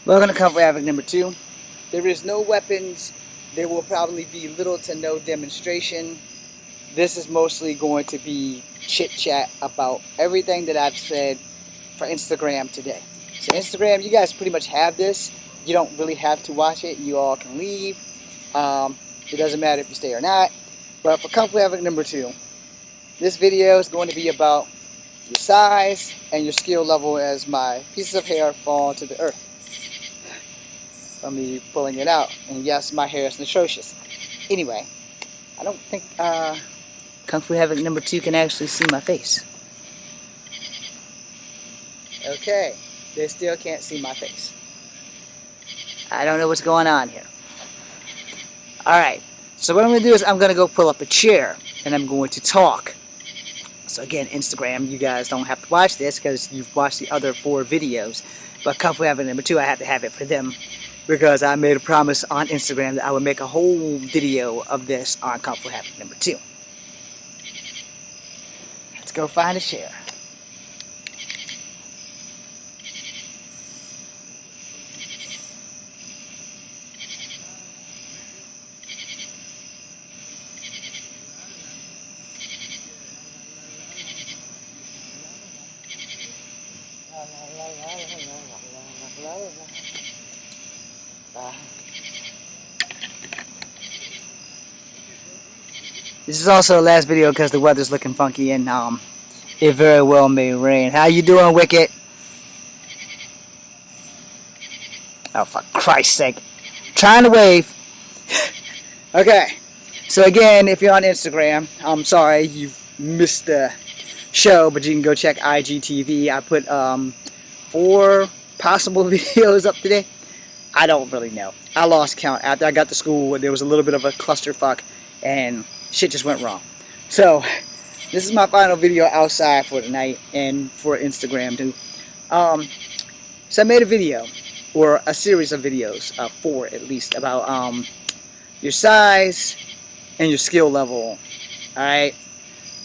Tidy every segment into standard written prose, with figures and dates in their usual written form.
Welcome to Kung Fu Havoc number 2. There is no weapons. There will probably be little to no demonstration. This is mostly going to be chit-chat about everything that I've said for Instagram today. So Instagram, you guys pretty much have this. You don't really have to watch it. You all can leave. It doesn't matter if you stay or not. But for Kung Fu Havoc number 2, this video is going to be about your size and your skill level as my pieces of hair fall to the earth from me pulling it out. And yes, my hair is atrocious. Anyway, I don't think Kung Fu Havoc number 2 can actually see my face. Okay, they still can't see my face. I don't know what's going on here. Alright, so what I'm going to do is I'm going to go pull up a chair and I'm going to talk. So again, Instagram, you guys don't have to watch this because you've watched the other 4 videos. But Kung Fu Havoc number 2, I have to have it for them because I made a promise on Instagram that I would make a whole video of this on Kung Fu Havoc number 2. Let's go find a chair. This is also the last video because the weather's looking funky and it very well may rain. How you doing, Wicket? Oh, for Christ's sake. I'm trying to wave. Okay. So again, if you're on Instagram, I'm sorry you missed the show, but you can go check IGTV. I put 4 possible videos up today. I don't really know. I lost count. After I got to school, there was a little bit of a clusterfuck and shit just went wrong. So this is my final video outside for tonight and for Instagram too. So I made a video, or a series of videos, 4 at least, about your size and your skill level. Alright.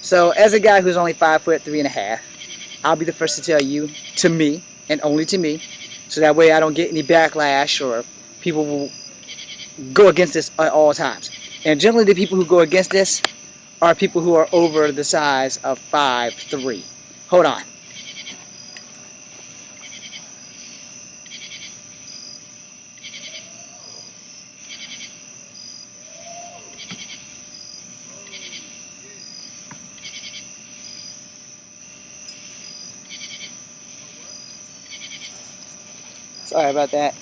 So as a guy who's only 5'3½", I'll be the first to tell you, to me, and only to me, so that way I don't get any backlash or people will go against this at all times. And generally the people who go against this are people who are over the size of 5'3". Hold on. Sorry about that.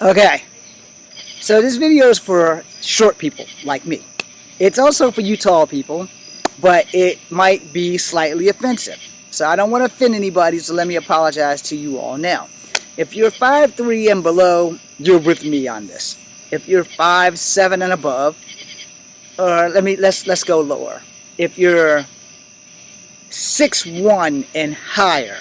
Okay. So this video is for short people like me. It's also for you tall people, but it might be slightly offensive. So I don't want to offend anybody, so let me apologize to you all now. If you're 5'3" and below, you're with me on this. If you're 5'7" and above, or let's go lower. If you're 6'1" and higher,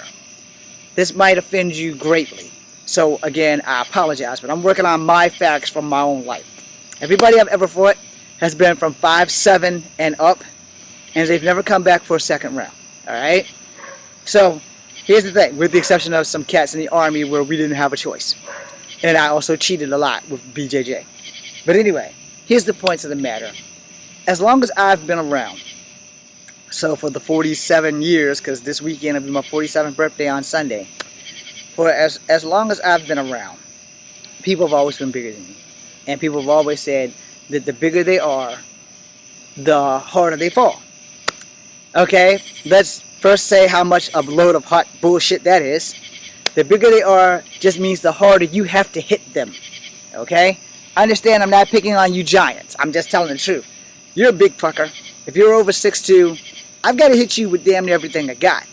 this might offend you greatly. So again, I apologize, but I'm working on my facts from my own life. Everybody I've ever fought has been from 5'7" and up, and they've never come back for a second round. Alright? So, here's the thing, with the exception of some cats in the army where we didn't have a choice. And I also cheated a lot with BJJ. But anyway, here's the points of the matter. As long as I've been around, so for the 47 years, because this weekend will be my 47th birthday on Sunday, for as long as I've been around, people have always been bigger than me. And people have always said that the bigger they are, the harder they fall. Okay, let's first say how much a load of hot bullshit that is. The bigger they are just means the harder you have to hit them. Okay? I understand I'm not picking on you giants. I'm just telling the truth. You're a big fucker. If you're over 6'2", I've got to hit you with damn near everything I got.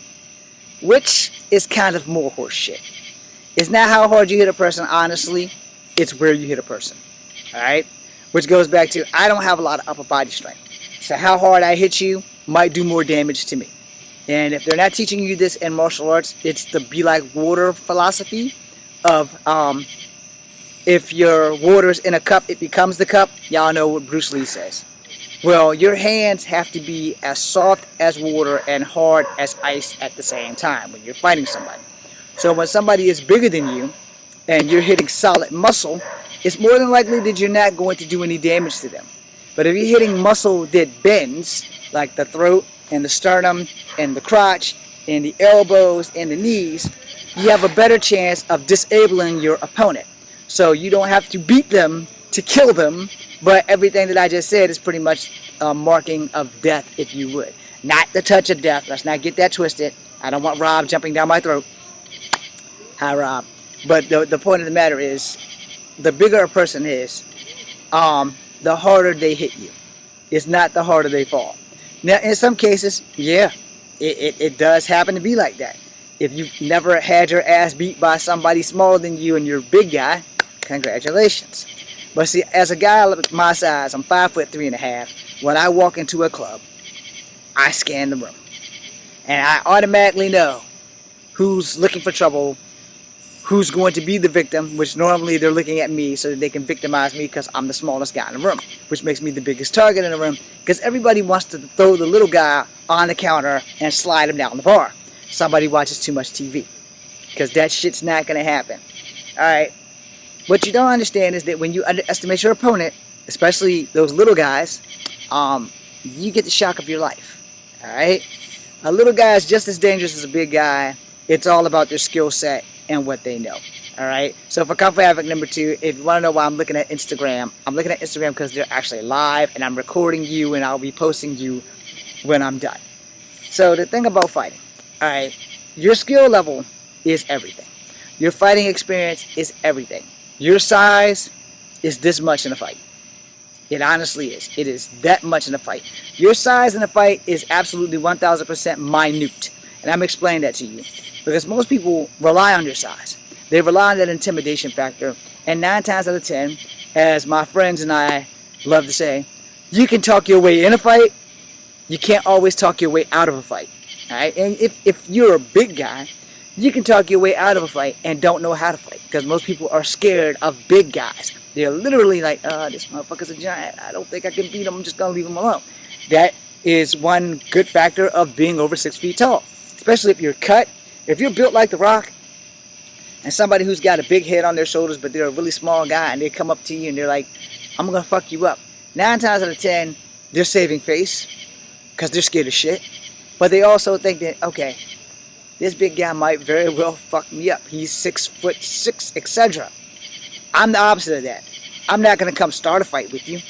Which is kind of more horse shit. It's not how hard you hit a person, honestly. It's where you hit a person. Alright? Which goes back to, I don't have a lot of upper body strength. So how hard I hit you might do more damage to me. And if they're not teaching you this in martial arts, it's the be like water philosophy of if your water's in a cup, it becomes the cup. Y'all know what Bruce Lee says. Well, your hands have to be as soft as water and hard as ice at the same time when you're fighting somebody. So when somebody is bigger than you and you're hitting solid muscle, it's more than likely that you're not going to do any damage to them. But if you're hitting muscle that bends, like the throat and the sternum and the crotch and the elbows and the knees, you have a better chance of disabling your opponent. So you don't have to beat them to kill them, but everything that I just said is pretty much a marking of death, if you would. Not the touch of death. Let's not get that twisted. I don't want Rob jumping down my throat. Hi, Rob. But the point of the matter is, the bigger a person is, the harder they hit you. It's not the harder they fall. Now, in some cases, yeah, it does happen to be like that. If you've never had your ass beat by somebody smaller than you and you're a big guy, congratulations. But see, as a guy my size, I'm 5'3.5". When I walk into a club, I scan the room. And I automatically know who's looking for trouble, who's going to be the victim, which normally they're looking at me so that they can victimize me because I'm the smallest guy in the room, which makes me the biggest target in the room because everybody wants to throw the little guy on the counter and slide him down the bar. Somebody watches too much TV because that shit's not going to happen. Alright? What you don't understand is that when you underestimate your opponent, especially those little guys, you get the shock of your life. Alright? A little guy is just as dangerous as a big guy. It's all about their skill set and what they know. Alright? So for Kung Fu Havoc number 2, if you want to know why I'm looking at Instagram, I'm looking at Instagram because they're actually live and I'm recording you and I'll be posting you when I'm done. So the thing about fighting, alright, your skill level is everything. Your fighting experience is everything. Your size is this much in a fight. It honestly is. It is that much in a fight. Your size in a fight is absolutely 1000% minute. And I'm explaining that to you. Because most people rely on your size. They rely on that intimidation factor. And 9 times out of 10, as my friends and I love to say, you can talk your way in a fight. You can't always talk your way out of a fight. Alright? And if you're a big guy, you can talk your way out of a fight and don't know how to fight. Because most people are scared of big guys. They're literally like, this motherfucker's a giant. I don't think I can beat him. I'm just going to leave him alone. That is one good factor of being over 6 feet tall. Especially if you're cut. If you're built like The Rock, and somebody who's got a big head on their shoulders, but they're a really small guy, and they come up to you and they're like, I'm going to fuck you up. 9 times out of 10, they're saving face. Because they're scared of shit. But they also think that, okay, this big guy might very well fuck me up. He's 6'6", etc. I'm the opposite of that. I'm not going to come start a fight with you.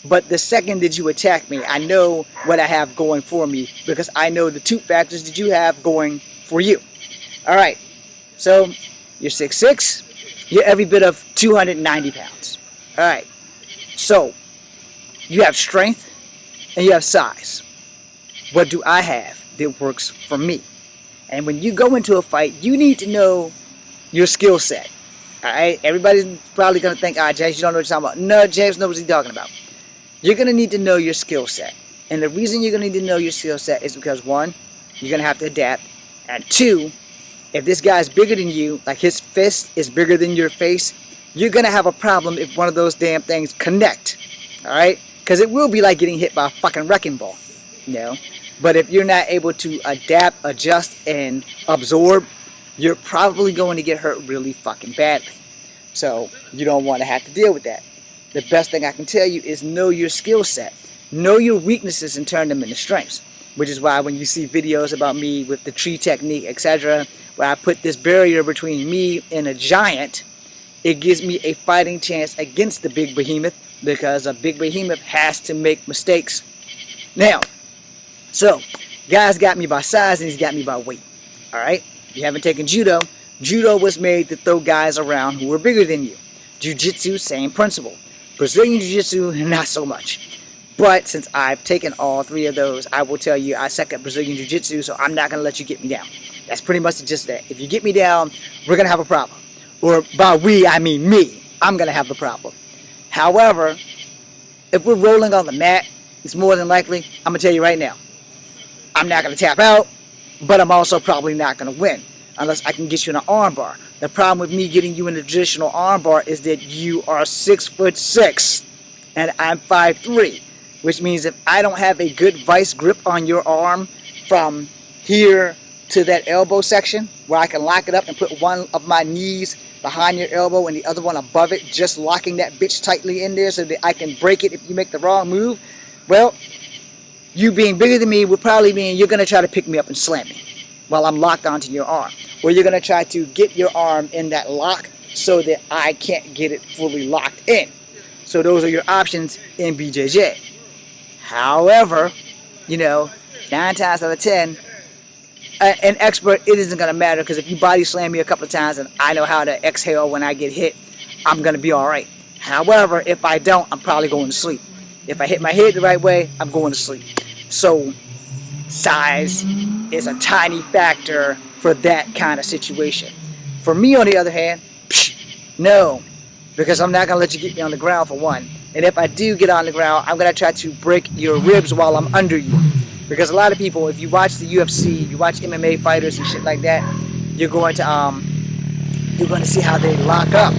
But the second that you attack me, I know what I have going for me. Because I know the 2 factors that you have going for you. Alright. So, you're 6'6". You're every bit of 290 pounds. Alright. So, you have strength and you have size. What do I have that works for me? And when you go into a fight, you need to know your skill set. Alright? Everybody's probably going to think, James, you don't know what you're talking about. No, James knows what he's talking about. You're going to need to know your skill set. And the reason you're going to need to know your skill set is because, 1, you're going to have to adapt. And 2, if this guy's bigger than you, like his fist is bigger than your face, you're going to have a problem if one of those damn things connect. Alright? Because it will be like getting hit by a fucking wrecking ball. You know? But if you're not able to adapt, adjust, and absorb, you're probably going to get hurt really fucking badly. So, you don't want to have to deal with that. The best thing I can tell you is know your skill set. Know your weaknesses and turn them into strengths. Which is why when you see videos about me with the tree technique, etc., where I put this barrier between me and a giant, it gives me a fighting chance against the big behemoth, because a big behemoth has to make mistakes. Now, so, guy's got me by size and he's got me by weight. Alright? You haven't taken judo. Judo was made to throw guys around who were bigger than you. Jiu-jitsu, same principle. Brazilian Jiu-jitsu, not so much. But since I've taken all 3 of those, I will tell you I suck at Brazilian Jiu-jitsu, so I'm not going to let you get me down. That's pretty much just that. If you get me down, we're going to have a problem. Or by we, I mean me. I'm going to have the problem. However, if we're rolling on the mat, it's more than likely, I'm going to tell you right now, I'm not going to tap out, but I'm also probably not going to win unless I can get you in an armbar. The problem with me getting you in the traditional armbar is that you are 6'6" and I'm 5'3", which means if I don't have a good vice grip on your arm from here to that elbow section, where I can lock it up and put one of my knees behind your elbow and the other one above it, just locking that bitch tightly in there so that I can break it if you make the wrong move, well, you being bigger than me would probably mean you're going to try to pick me up and slam me while I'm locked onto your arm. Or you're going to try to get your arm in that lock so that I can't get it fully locked in. So those are your options in BJJ. However, 9 times out of 10, an expert, it isn't going to matter, because if you body slam me a couple of times and I know how to exhale when I get hit, I'm going to be alright. However, if I don't, I'm probably going to sleep. If I hit my head the right way, I'm going to sleep. So, size is a tiny factor for that kind of situation. For me, on the other hand, no, because I'm not going to let you get me on the ground, for one. And if I do get on the ground, I'm going to try to break your ribs while I'm under you. Because a lot of people, if you watch the UFC, you watch MMA fighters and shit like that, you're going to see how they lock up.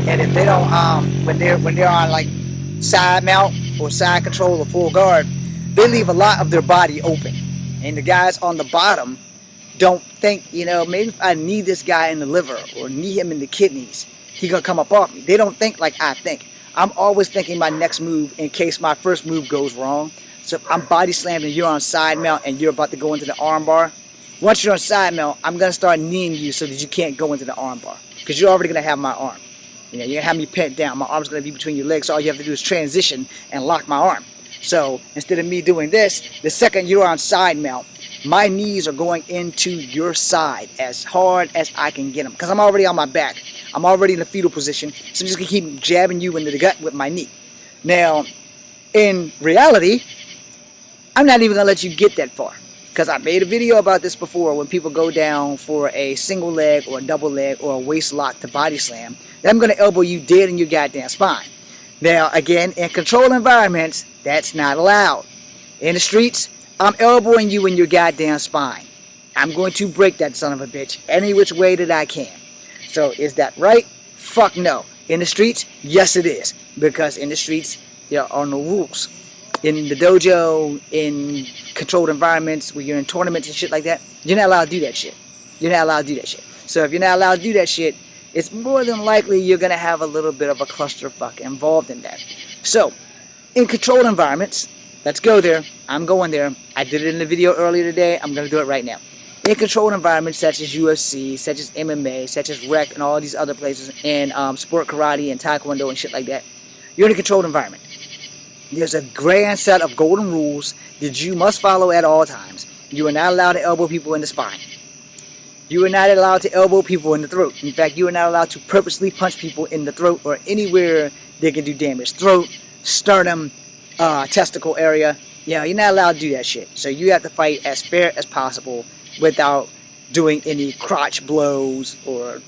And if they don't, when they're on like side mount or side control or full guard, they leave a lot of their body open. And the guys on the bottom don't think, maybe if I knee this guy in the liver or knee him in the kidneys, he gonna come up off me. They don't think like I think. I'm always thinking my next move in case my first move goes wrong. So if I'm body slammed and you're on side mount and you're about to go into the arm bar, once you're on side mount, I'm gonna start kneeing you so that you can't go into the arm bar, because you're already gonna have my arm. You're gonna have me pinned down. My arm's gonna be between your legs. So all you have to do is transition and lock my arm. So instead of me doing this, the second you're on side mount, my knees are going into your side as hard as I can get them, because I'm already on my back. I'm already in the fetal position, so I'm just gonna keep jabbing you into the gut with my knee. Now, in reality, I'm not even gonna let you get that far, because I made a video about this before. When people go down for a single leg or a double leg or a waist lock to body slam, then I'm gonna elbow you dead in your goddamn spine. Now, again, in controlled environments, that's not allowed. In the streets, I'm elbowing you in your goddamn spine. I'm going to break that son of a bitch any which way that I can. So, is that right? Fuck no. In the streets, yes it is. Because in the streets, there are no rules. In the dojo, in controlled environments, where you're in tournaments and shit like that, you're not allowed to do that shit. You're not allowed to do that shit. So if you're not allowed to do that shit, it's more than likely you're going to have a little bit of a clusterfuck involved in that. So, in controlled environments, let's go there. I'm going there. I did it in the video earlier today. I'm going to do it right now. In controlled environments such as UFC, such as MMA, such as Rec, and all these other places, and sport karate and taekwondo and shit like that, you're in a controlled environment. There's a grand set of golden rules that you must follow at all times. You are not allowed to elbow people in the spine. You are not allowed to elbow people in the throat. In fact, you are not allowed to purposely punch people in the throat or anywhere they can do damage. Throat, sternum, testicle area. You're not allowed to do that shit. So you have to fight as fair as possible without doing any crotch blows or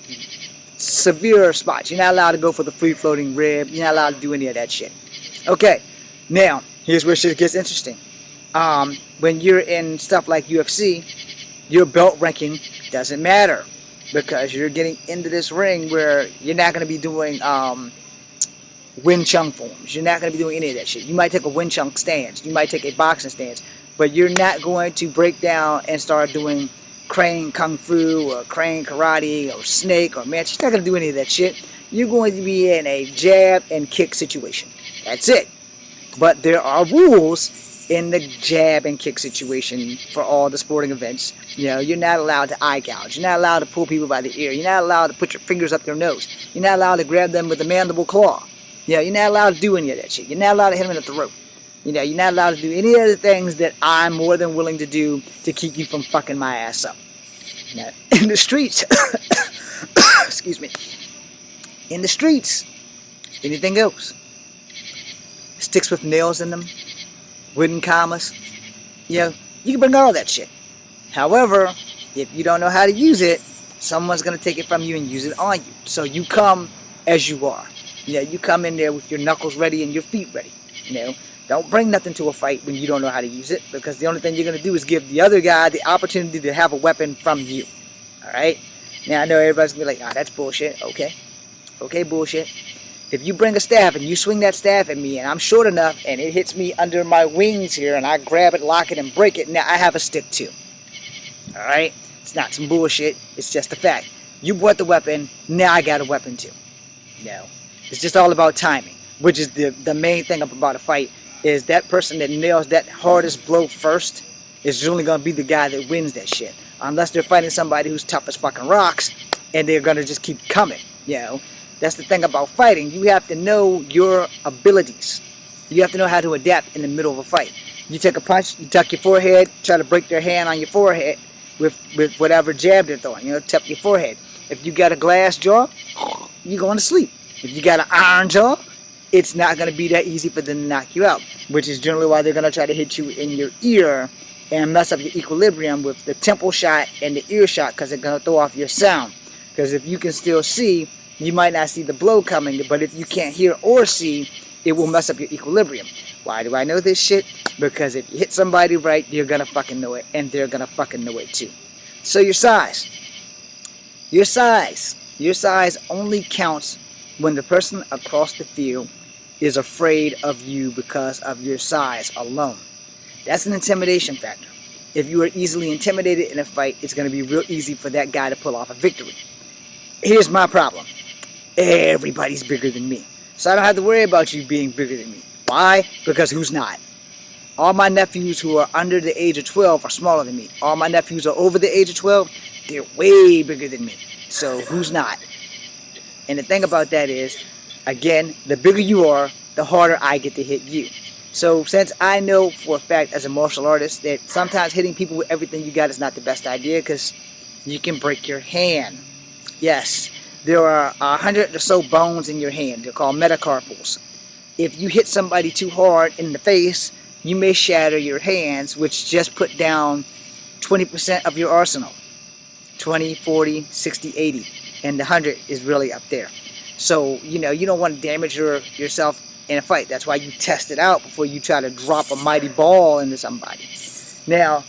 severe spots. You're not allowed to go for the free-floating rib. You're not allowed to do any of that shit. Okay, now, here's where shit gets interesting. When you're in stuff like UFC, your belt ranking doesn't matter, because you're getting into this ring where you're not going to be doing Wing Chun forms. You're not going to be doing any of that shit. You might take a Wing Chun stance. You might take a boxing stance. But you're not going to break down and start doing crane kung fu or crane karate or snake or match. You're not going to do any of that shit. You're going to be in a jab and kick situation. That's it. But there are rules in the jab and kick situation for all the sporting events. You're not allowed to eye gouge. You're not allowed to pull people by the ear. You're not allowed to put your fingers up their nose. You're not allowed to grab them with the mandible claw. You're not allowed to do any of that shit. You're not allowed to hit them in the throat. You're not allowed to do any of the things that I'm more than willing to do to keep you from fucking my ass up. Now, in the streets, excuse me, in the streets, anything goes. Sticks with nails in them, wooden commas, you can bring all that shit. However, if you don't know how to use it, someone's going to take it from you and use it on you. So you come as you are. You come in there with your knuckles ready and your feet ready. Don't bring nothing to a fight when you don't know how to use it, because the only thing you're going to do is give the other guy the opportunity to have a weapon from you. Alright? Now, I know everybody's going to be like, that's bullshit. Okay, bullshit. If you bring a staff and you swing that staff at me and I'm short enough and it hits me under my wings here and I grab it, lock it, and break it, now I have a stick too. Alright? It's not some bullshit. It's just a fact. You bought the weapon. Now I got a weapon too. No. It's just all about timing, which is the main thing about a fight, is that person that nails that hardest blow first is usually going to be the guy that wins that shit. Unless they're fighting somebody who's tough as fucking rocks, and they're going to just keep coming, you know. That's the thing about fighting. You have to know your abilities. You have to know how to adapt in the middle of a fight. You take a punch, you tuck your forehead, try to break their hand on your forehead with whatever jab they're throwing, you know, tap your forehead. If you got a glass jaw, you're going to sleep. If you got an iron jaw, it's not going to be that easy for them to knock you out, which is generally why they're going to try to hit you in your ear and mess up your equilibrium with the temple shot and the ear shot, because they're going to throw off your sound. Because if you can still see, you might not see the blow coming, but if you can't hear or see, it will mess up your equilibrium. Why do I know this shit? Because if you hit somebody right, you're going to fucking know it, and they're going to fucking know it too. So your size. Your size only counts when the person across the field is afraid of you because of your size alone. That's an intimidation factor. If you are easily intimidated in a fight, it's going to be real easy for that guy to pull off a victory. Here's my problem. Everybody's bigger than me. So I don't have to worry about you being bigger than me. Why? Because who's not? All my nephews who are under the age of 12 are smaller than me. All my nephews are over the age of 12, they're way bigger than me. So who's not? And the thing about that is, again, the bigger you are, the harder I get to hit you. So since I know for a fact as a martial artist that sometimes hitting people with everything you got is not the best idea, because you can break your hand. Yes, there are 100 or so bones in your hand. They're called metacarpals. If you hit somebody too hard in the face, you may shatter your hands, which just put down 20% of your arsenal. 20, 40, 60, 80. And the 100 is really up there. So, you know, you don't want to damage yourself in a fight. That's why you test it out before you try to drop a mighty ball into somebody. Now,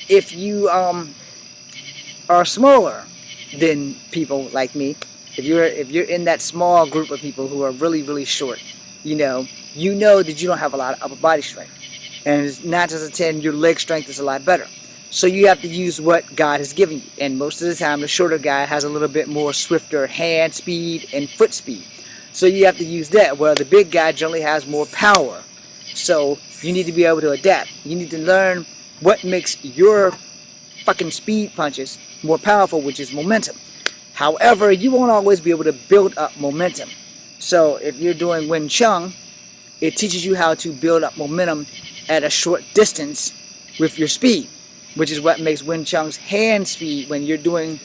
if you are smaller than people like me, if you're in that small group of people who are really, really short, you know that you don't have a lot of upper body strength. And 9 times out of 10, your leg strength is a lot better. So you have to use what God has given you. And most of the time, the shorter guy has a little bit more swifter hand speed and foot speed. So you have to use that, where the big guy generally has more power. So you need to be able to adapt. You need to learn what makes your fucking speed punches more powerful, which is momentum. However, you won't always be able to build up momentum. So if you're doing Wing Chun, it teaches you how to build up momentum at a short distance with your speed, which is what makes Wing Chun's hand speed, when you're doing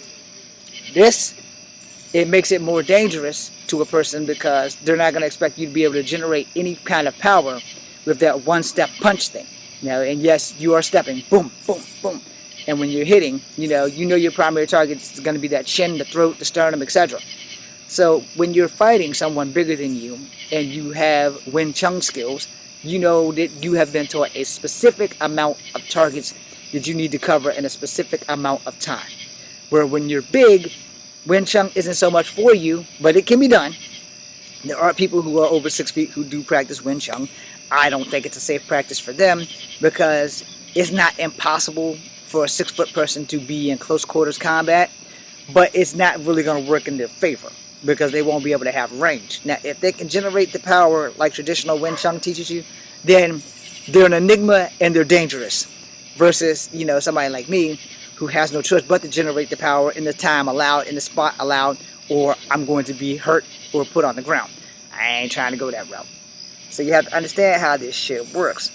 this, it makes it more dangerous to a person, because they're not going to expect you to be able to generate any kind of power with that one-step punch thing. Now, and yes, you are stepping, boom, boom, boom. And when you're hitting, you know your primary target is going to be that chin, the throat, the sternum, etc. So when you're fighting someone bigger than you, and you have Wing Chun skills, you know that you have been taught a specific amount of targets that you need to cover in a specific amount of time. Where when you're big, Wing Chun isn't so much for you, but it can be done. There are people who are over 6 feet who do practice Wing Chun. I don't think it's a safe practice for them, because it's not impossible for a 6-foot person to be in close quarters combat, but it's not really going to work in their favor, because they won't be able to have range. Now, if they can generate the power like traditional Wing Chun teaches you, then they're an enigma and they're dangerous. Versus, somebody like me who has no choice but to generate the power in the time allowed, in the spot allowed, or I'm going to be hurt or put on the ground. I ain't trying to go that route. So you have to understand how this shit works.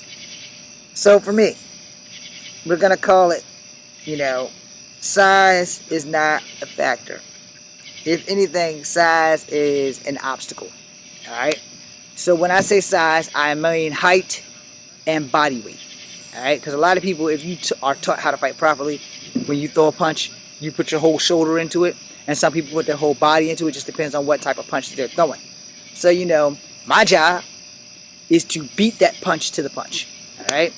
So for me, we're going to call it, size is not a factor. If anything, size is an obstacle. Alright? So when I say size, I mean height and body weight. Alright? Because a lot of people, if you are taught how to fight properly, when you throw a punch, you put your whole shoulder into it. And some people put their whole body into it. It just depends on what type of punch they're throwing. So, my job is to beat that punch to the punch. Alright?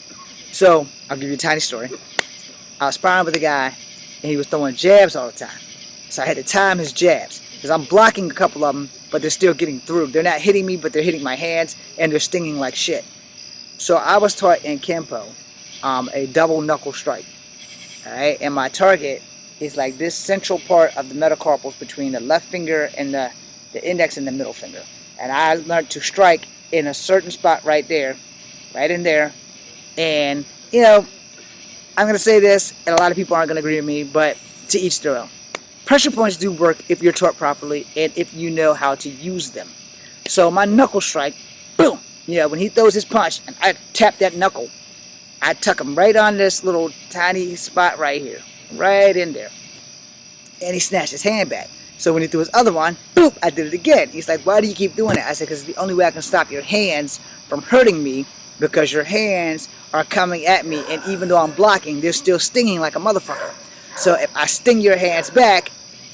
So, I'll give you a tiny story. I was sparring with a guy, and he was throwing jabs all the time. So I had to time his jabs, because I'm blocking a couple of them, but they're still getting through. They're not hitting me, but they're hitting my hands, and they're stinging like shit. So I was taught in Kempo a double knuckle strike. Alright? And my target is like this central part of the metacarpals between the left finger and the index and the middle finger. And I learned to strike in a certain spot right there, right in there. And, you know, I'm going to say this, and a lot of people aren't going to agree with me, but to each their own. Pressure points do work if you're taught properly and if you know how to use them. So my knuckle strike, boom, you know, when he throws his punch and I tap that knuckle, I tuck him right on this little tiny spot right here, right in there. And he snatched his hand back. So when he threw his other one, boop, I did it again. He's like, why do you keep doing that? I said, because it's the only way I can stop your hands from hurting me, because your hands are coming at me, and even though I'm blocking, they're still stinging like a motherfucker. So if I sting your hands back,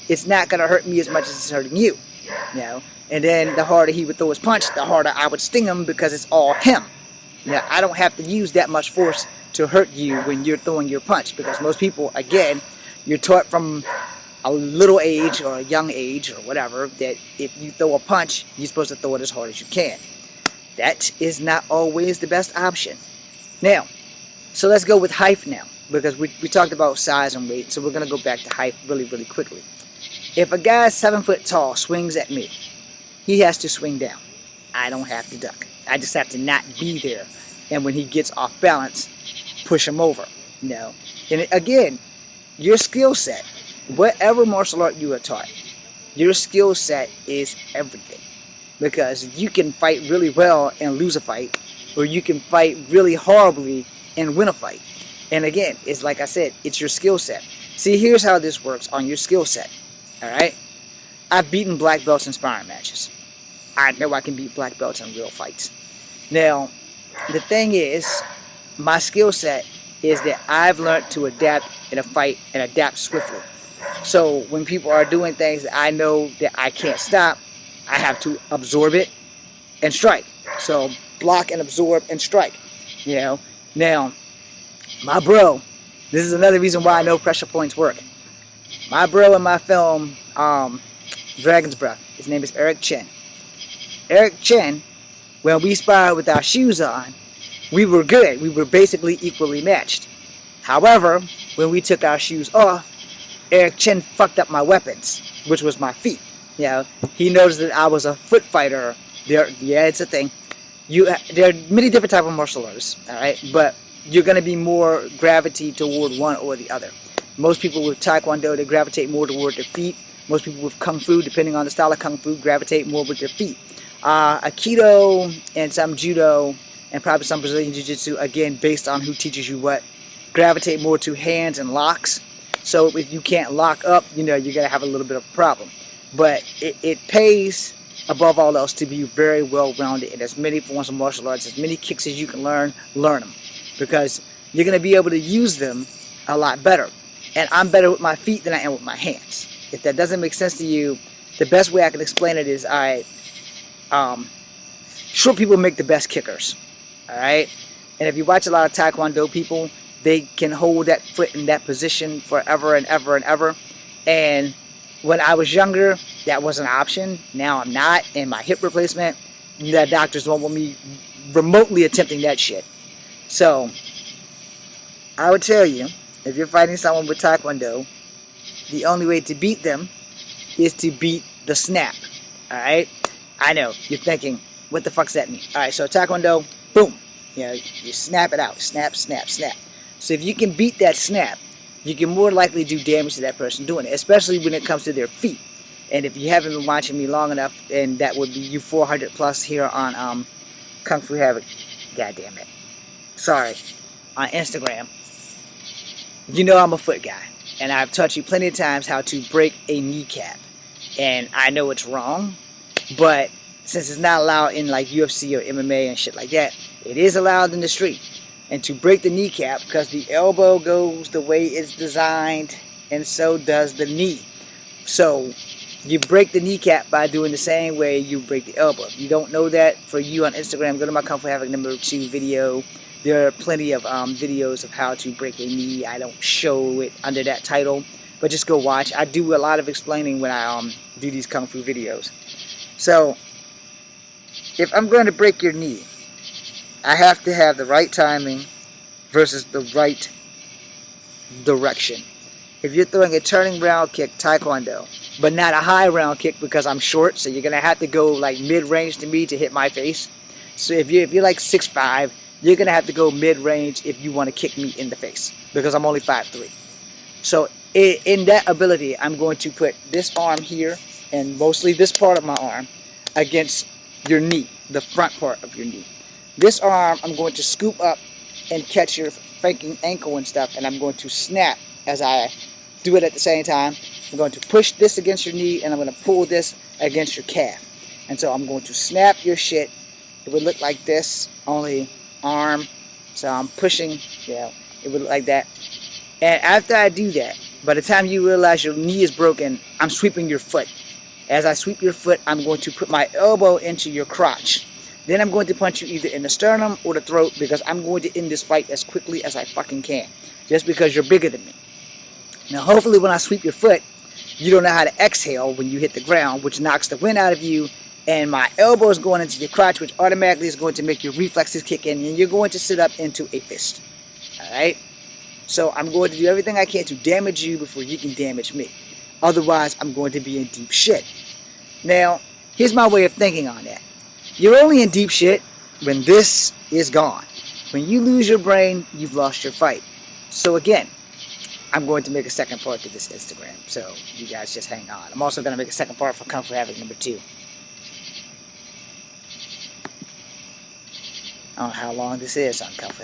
it's not going to hurt me as much as it's hurting you. You know? And then the harder he would throw his punch, the harder I would sting him, because it's all him. Now, I don't have to use that much force to hurt you when you're throwing your punch, because most people, again, you're taught from a little age or a young age or whatever that if you throw a punch, you're supposed to throw it as hard as you can. That is not always the best option. Now, so let's go with height now, because we talked about size and weight, so we're going to go back to height really, really quickly. If a guy 7 foot tall swings at me, he has to swing down. I don't have to duck. I just have to not be there. And when he gets off balance, push him over. You know? And again, your skill set, whatever martial art you are taught, your skill set is everything. Because you can fight really well and lose a fight, or you can fight really horribly and win a fight. And again, it's like I said, it's your skill set. See, here's how this works on your skill set. Alright? I've beaten black belts in sparring matches. I know I can beat black belts in real fights. Now, the thing is, my skill set is that I've learned to adapt in a fight and adapt swiftly. So when people are doing things that I know that I can't stop, I have to absorb it and strike. So block and absorb and strike. You know. Now, my bro, this is another reason why I know pressure points work. My bro in my film, Dragon's Breath, his name is Eric Chen. Eric Chen, when we sparred with our shoes on, we were good. We were basically equally matched. However, when we took our shoes off, Eric Chen fucked up my weapons, which was my feet. You know, he noticed that I was a foot fighter. Yeah, it's a thing. There are many different types of martial arts, all right? But you're going to be more gravity toward one or the other. Most people with Taekwondo, they gravitate more toward their feet. Most people with Kung Fu, depending on the style of Kung Fu, gravitate more with their feet. Aikido and some Judo and probably some Brazilian Jiu-Jitsu, again, based on who teaches you what, gravitate more to hands and locks. So if you can't lock up, you know, you're going to have a little bit of a problem. But it pays, above all else, to be very well-rounded in as many forms of martial arts, as many kicks as you can learn them. Because you're going to be able to use them a lot better. And I'm better with my feet than I am with my hands. If that doesn't make sense to you, the best way I can explain it is, short people make the best kickers. Alright? And if you watch a lot of Taekwondo people, they can hold that foot in that position forever and ever and ever. And when I was younger, that was an option. Now I'm not. And my hip replacement, the doctors don't want me remotely attempting that shit. So, I would tell you, if you're fighting someone with Taekwondo, the only way to beat them is to beat the snap. Alright? I know, you're thinking, what the fuck's that mean? Alright, so Taekwondo, boom. You know, you snap it out. Snap, snap, snap. So if you can beat that snap, you can more likely do damage to that person doing it, especially when it comes to their feet. And if you haven't been watching me long enough, and that would be you 400 plus here on Kung Fu Havoc, god damn it, sorry, on Instagram, you know I'm a foot guy. And I've taught you plenty of times how to break a kneecap. And I know it's wrong, but since it's not allowed in like UFC or MMA and shit like that, it is allowed in the street. And to break the kneecap, because the elbow goes the way it's designed, and so does the knee. So you break the kneecap by doing the same way you break the elbow. If you don't know that, for you on Instagram, go to my Kung Fu Havoc #2 video. There are plenty of videos of how to break a knee. I don't show it under that title, but just go watch. I do a lot of explaining when I do these Kung Fu videos. So if I'm going to break your knee, I have to have the right timing versus the right direction. if you're throwing a turning round kick, Taekwondo, but not a high round kick because I'm short, so you're gonna have to go like mid-range to me to hit my face. So if you're like 6'5", you're gonna have to go mid-range if you want to kick me in the face because I'm only 5'3". So in that ability, I'm going to put this arm here and mostly this part of my arm against your knee, the front part of your knee. This arm, I'm going to scoop up and catch your faking ankle and stuff, and I'm going to snap as I do it at the same time. I'm going to push this against your knee, and I'm going to pull this against your calf. And so I'm going to snap your shit. It would look like this, only arm. So I'm pushing, yeah, it would look like that. And after I do that, by the time you realize your knee is broken, I'm sweeping your foot. As I sweep your foot, I'm going to put my elbow into your crotch. Then I'm going to punch you either in the sternum or the throat because I'm going to end this fight as quickly as I fucking can. Just because you're bigger than me. Now hopefully when I sweep your foot, you don't know how to exhale when you hit the ground, which knocks the wind out of you. And my elbow is going into your crotch, which automatically is going to make your reflexes kick in. And you're going to sit up into a fist. Alright? So I'm going to do everything I can to damage you before you can damage me. Otherwise, I'm going to be in deep shit. Now, here's my way of thinking on that. You're only in deep shit when this is gone. When you lose your brain, you've lost your fight. So again, I'm going to make a second part to this Instagram. So you guys just hang on. I'm also going to make a second part for Kung Fu Havoc number 2. I don't know how long this is on Kung Fu